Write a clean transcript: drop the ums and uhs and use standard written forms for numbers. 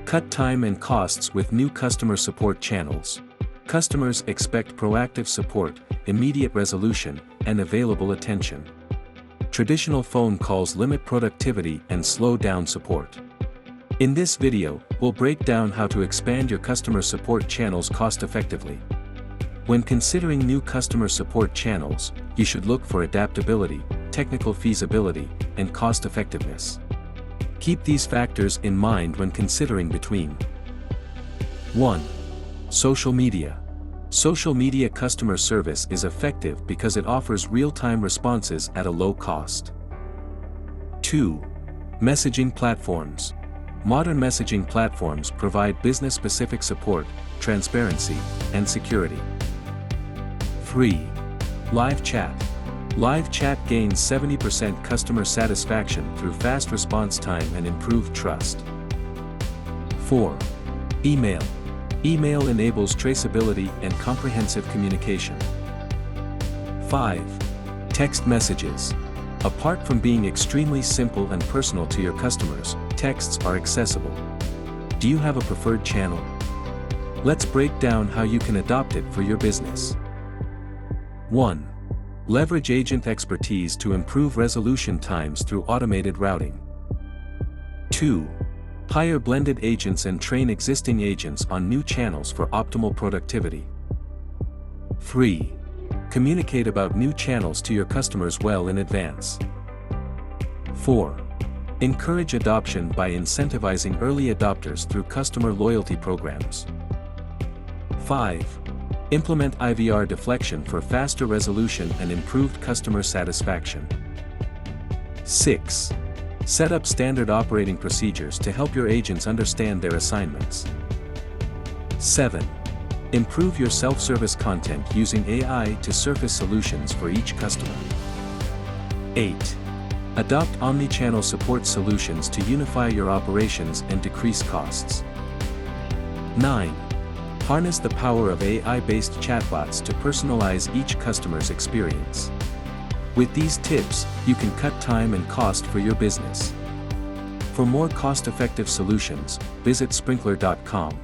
Cut time and costs with new customer support channels. Customers expect proactive support, immediate resolution, and available attention. Traditional phone calls limit productivity and slow down support. In this video, we'll break down how to expand your customer support channels cost-effectively. When considering new customer support channels, you should look for adaptability, technical feasibility, and cost-effectiveness. Keep these factors in mind when considering between 1. Social media. Social media customer service is effective because it offers real-time responses at a low cost. 2. Messaging platforms. Modern messaging platforms provide business-specific support, transparency, and security. 3. Live chat. Live chat gains 70% customer satisfaction through fast response time and improved trust. 4. Email. Email enables traceability and comprehensive communication. 5. Text messages. Apart from being extremely simple and personal to your customers, texts are accessible. Do you have a preferred channel? Let's break down how you can adopt it for your business. 1. Leverage agent expertise to improve resolution times through automated routing. 2. Hire blended agents and train existing agents on new channels for optimal productivity. 3. Communicate about new channels to your customers well in advance. 4. Encourage adoption by incentivizing early adopters through customer loyalty programs. 5. Implement IVR deflection for faster resolution and improved customer satisfaction. 6. Set up standard operating procedures to help your agents understand their assignments. 7. Improve your self-service content using AI to surface solutions for each customer. 8. Adopt omni-channel support solutions to unify your operations and decrease costs. 9. Harness the power of AI-based chatbots to personalize each customer's experience. With these tips, you can cut time and cost for your business. For more cost-effective solutions, visit Sprinklr.com.